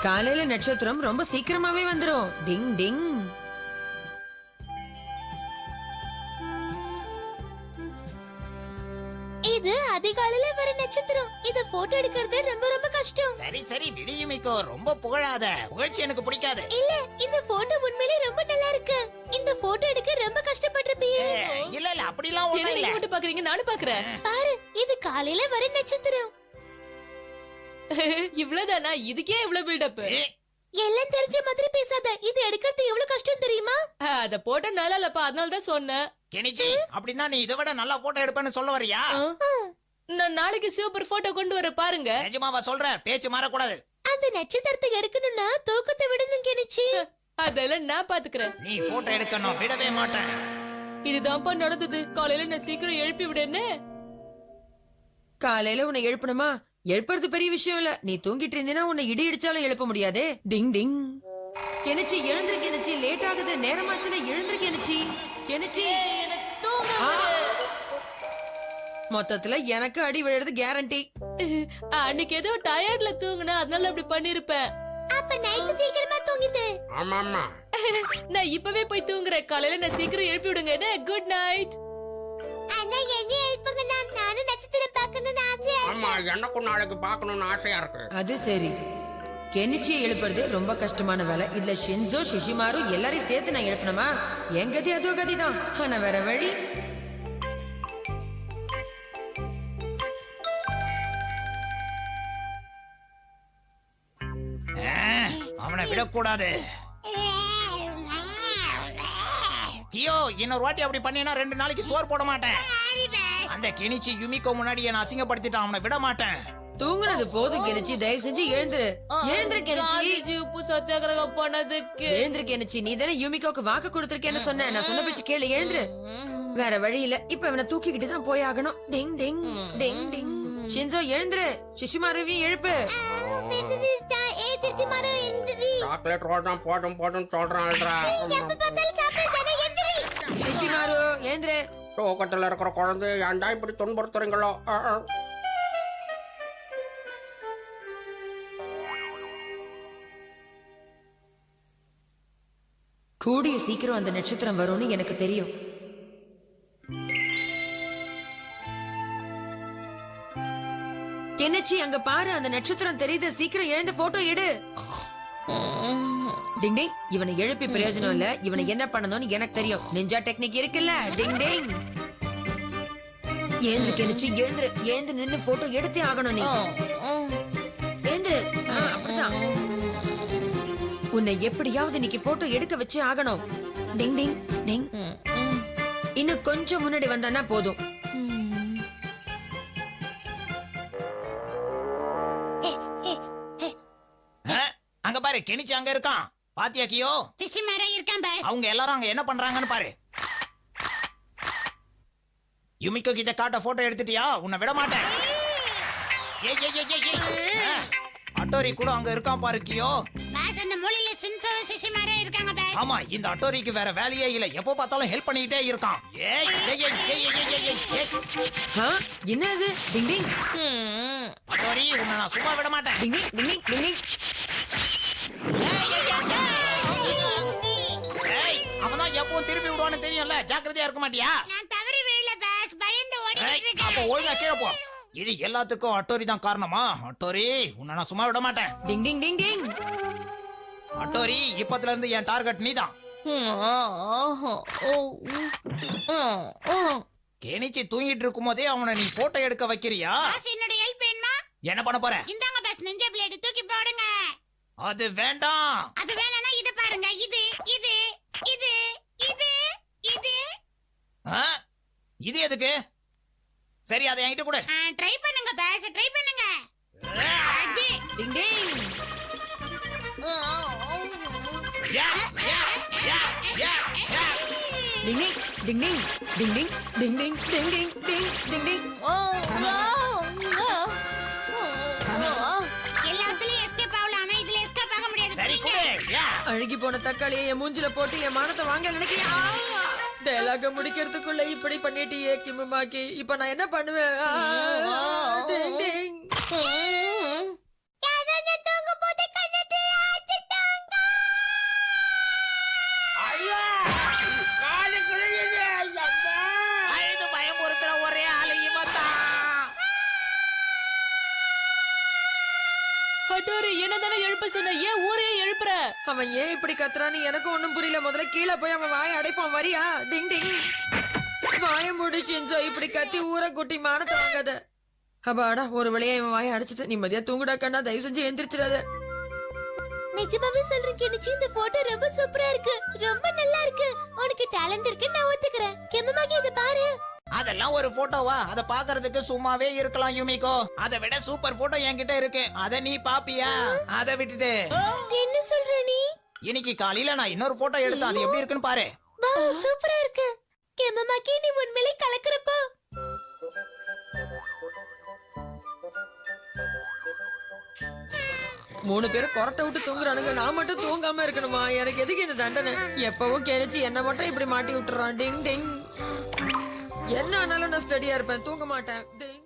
காலையில நட்சத்திரம் ரொம்ப சீக்கிரமாவே வந்துரும். டிங் டிங். இது அதிகாலையில வர நட்சத்திரம். இத போட்டோ எடுக்கிறது ரொம்ப ரொம்ப கஷ்டம். சரி சரி விடியுமிக்கோ, ரொம்ப புகழாத. புகழ்ச்சி எனக்கு பிடிக்காது. இல்ல, இந்த போட்டோ உண்மையிலே ரொம்ப நல்லா இருக்கு. இந்த போட்டோ எடுக்க ரொம்ப கஷ்டப்பட்டிருப்பீங்க. இல்ல இல்ல அப்படிலாம் ஒண்ணும் என்ன இல்ல. நீங்க மட்டும் பாக்குறீங்க, நானும் பாக்குறேன். பாரு, இது காலையில வர நட்சத்திரம். இவ்வளவுதானா? இதுக்கே இவ்வளவு பில்டப்? எல்லாம் தெரிஞ்ச மாதிரி பேசாத. இது எடுக்கிறது எவ்வளவு கஷ்டம் தெரியுமா? அத போட்டோ நல்லா இல்லப்பா, அதனால தான் சொன்னேன். கெனிச்சி, அப்படின்னா நீ இதை விட நல்லா போட்டோ எடுப்பேன்னு சொல்ல வரியா? நான் நாளைக்கு சூப்பர் போட்டோ கொண்டு வர பாருங்க. நிஜமாவா சொல்ற? பேச்சு மாறக்கூடாது. அந்த நட்சத்திரத்தை எடுக்கணும்னா தூக்கத்தை விடணும் கெனிச்சி. அதெல்லாம் நான் பாத்துக்கிறேன். நீ போட்டோ எடுக்க நான் விடவே மாட்டேன். இதுதான்ப்பா நடந்தது. காலையில நான் சீக்கிரம் எழுப்பி விடுன்னு. காலையில உன்னை எழுப்பணுமா? எழுப்புறது பெரிய விஷயம் இல்ல. நீ தூங்கிட்டு இருந்தீனா உன்னை இடி இடிச்சாலும் எழுப்ப முடியாதே. டிங் டிங். கெனிச்சி எழுந்திரு கெனிச்சி, லேட் ஆகுது. நேரமாச்சுல எழுந்திரு கெனிச்சி. கெனிச்சி எனக்கு தூங்க மொத்தத்துல எனக்கு அடி விழுறது கேரண்டி. அன்னைக்கு ஏதோ டயர்ட்ல தூங்குனா, அதனால அப்படி பண்ணிருப்பேன். அப்ப நைட் சீக்கிரமா தூங்கிது. ஆமாமா. நான் இப்பவே போய் தூங்குறேன். காலையில நான் சீக்கிரம் எழுப்பி விடுங்க. என்ன? Good night. அண்ணா என்ன எழுப்புங்க, நானும் நட்சத்திரம் பார்க்கணும்னு ஆசையா இருக்கு. ஆமா, எனக்கும் நாளைக்கு பார்க்கணும்னு ஆசையா இருக்கு. அது சரி. கெனிச்சியை எழுப்புறது ரொம்ப கஷ்டமான வேலை. இதுல ஷின்சோ ஷிஷிமாரு எல்லாரையும் சேர்த்து நான் எழுப்பணுமா? என் கதி அதோ கதிதான். ஆனா வேற வழி. அவனை விடக்கூடாது. ஐயோ, இன்னொரு வாட்டி அப்படி பண்ணினா 2 நாளைக்கு சோறு போட மாட்டேன். அந்த கெனிச்சி யுமிக்கோ முன்னாடி என்ன அசிங்கப்படுத்திட்டான். அவனை விட மாட்டேன். தூங்குனது போதும் கெனிச்சி, தயவு செஞ்சு எழுந்துரு. எழுந்துரு கெனிச்சி. காந்திஜி உப்பு சத்தியாகிரகம் பண்ணதுக்கு. எழுந்துரு கெனிச்சி. நீ தானே யூமிகோக்கு வாக்கு கொடுத்திருக்கேன்னு சொன்ன. நான் சொன்ன பேச்சு கேளு, எழுந்துரு. வேற வழி இல்ல. இப்ப இவனை தூக்கிக்கிட்டு தான் போய் ஆகணும். டிங் டிங் டிங் டிங். ஷின்சோ எழுந்துரு. ஷிஷிமாருவையும் எழுப்பு. சாக்லேட் ரோல் தான் போடும் போடும் சொல்றான்டா. ஷிஷிமாரு எழுந்துரு. தூக்கத்துல இருக்கிற குழந்தை ஏன்டா இப்படி துன்புறுத்துறீங்களோ? கூடிய சீக்கிரம் அந்த நட்சத்திரம் வரும்னு எனக்கு தெரியும். கெனிச்சி அங்க பாரு, அந்த நட்சத்திரம் தெரியுது. சீக்கிரம் எழுந்து போட்டோ எடு. டிங் டிங். இவனை எழுப்பி பிரயோஜனம் இல்ல. இவனை என்ன பண்ணணும்னு எனக்கு தெரியும். நிஞ்சா டெக்னிக் இருக்குல்ல. டிங் டிங். எழுந்து கெனிச்சி, எழுந்துரு. எழுந்து நின்னு போட்டோ எடுத்தே ஆகணும். நீ எழுந்துரு. அப்படிதான். உன்னை எப்படியாவது இன்னைக்கு போட்டோ எடுக்க வச்சு ஆகணும். டிங் டிங் டிங். இன்னும் கொஞ்சம் முன்னாடி வந்தானா போதும். அங்க பாரு, கெனிச்சி அங்க இருக்கான். பாத்தியா கியோ? அவங்க எல்லாரும் அங்க என்ன பண்றாங்கன்னு பாரு. யுமிக்கோ கிட்ட காட்ட போட்டோ எடுத்துட்டியா? உன்னை விட மாட்டேன். ஏய் ஏய் ஏய் ஏய். அட்டோரி கூட அங்க இருக்கான் பாரு கியோ. ஆமா, இந்த அட்டோரிக்கு வேற வேலையே இல்ல. எப்போ பார்த்தாலும் ஹெல்ப் பண்ணிட்டே இருக்கான். ஏய் ஏய் ஏய் ஏய் ஏய் ஏய். என்ன இது? டிங் டிங். அட்டோரி, உன்னை நான் சும்மா விட மாட்டேன். டிங் டிங் டிங் டிங் டிங். ஏய், அவன்தான் எப்பவும் திருப்பி விடுவான்னு தெரியும்ல. ஜாக்கிரதையா இருக்க மாட்டியா? அப்ப ஒழுங்கா கீழே போ. இது எல்லாத்துக்கும் அட்டோரி தான் காரணமா? அட்டோரி, உன்னை நான் சும்மா விட மாட்டேன். டிங் டிங் டிங் டிங். அட்டோரி, இப்பத்துல இருந்து என் டார்கெட் நீதான். கெனிச்சி தூங்கிட்டு இருக்கும் போதே அவனை நீ போட்டோ எடுக்க வைக்கிறியா? என்ன பண்ண போற? அது வேண்டாம். அது வேணாம்னா இது பாருங்க. இது இது இது இது இது. இது எதுக்கு? சரி, அதை என்கிட்ட கொடு. ட்ரை பண்ணுங்க பாஸ், ட்ரை பண்ணுங்க. டிங் டிங். யா யா யா யா யா. டிங் டிங் டிங் டிங் டிங் டிங் டிங் டிங் டிங் டிங் டிங் டிங் டிங். எல்லாத்துலயும் எஸ்கேப் ஆகலாம், ஆனா இதுல எஸ்கேப் ஆக முடியாது. சரி கொடு. யா. அழுகி போன தக்காளியை என் மூஞ்சில போட்டு என் மானத்தை வாங்க நினைக்கிறியா? டயலாக முடிக்கிறதுக்குள்ள இப்படி பண்ணிட்டியே கிம்மாக்கி. இப்ப நான் என்ன பண்ணுவேன்? டிங் டிங். யாரோ தூங்க போதே கண்ணத்தையா ஹட்டோரி என்ன தானே எழுப்ப சொன்ன, ஏன் ஊரையே எழுப்புற? அவன் ஏன் இப்படி கத்துறான்னு எனக்கு ஒண்ணும் புரியல. முதல்ல கீழே போய் அவன் வாயை அடைப்பான். வரியா? டிங் டிங். வாய முடி ஷின்சோ, இப்படி கத்தி ஊரை குட்டி மானத்தை வாங்காத. அப்பாடா, ஒரு வழியா இவன் வாயை அடைச்சிட்டு நிம்மதியா தூங்குடா கண்ணா. தயவு செஞ்சு எந்திரிச்சிடாத. நிஜமாவே சொல்றேன் கெனிச்சி, இந்த போட்டோ ரொம்ப சூப்பரா இருக்கு, ரொம்ப நல்லா இருக்கு. உனக்கு டேலண்ட் இருக்கு, நான் ஒத்துக்கிறேன். கெமமாக்கி இத பாரு. அதெல்லாம் ஒரு போட்டோவா? அத பாக்குறதுக்கு சும்மாவே இருக்கலாம் யூமிகோ. அதை விட சூப்பர் போட்டோ என்கிட்ட இருக்கு. அத நீ பாப்பியா? அதை விட்டுட்டு என்ன சொல்ற நீ? இன்னைக்கு காலையில நான் இன்னொரு போட்டோ எடுத்தேன். அது எப்படி இருக்குன்னு பாரு. வா, சூப்பரா இருக்கு. கெமமாக்கி நீ உண்மையிலே கலக்குறப்போ. 3 பேரும் கொரட்டை விட்டு தூங்குறானுங்க. நான் மட்டும் தூங்காம இருக்கணுமா? எனக்கு எதுக்கு இந்த தண்டனை? எப்பவும் கெனிச்சு என்ன மட்டும் இப்படி மாட்டி விட்டுறான். டிங் டிங். என்ன ஆனாலும் நான் ஸ்டடியா இருப்பேன், தூங்க மாட்டேன். டிங்.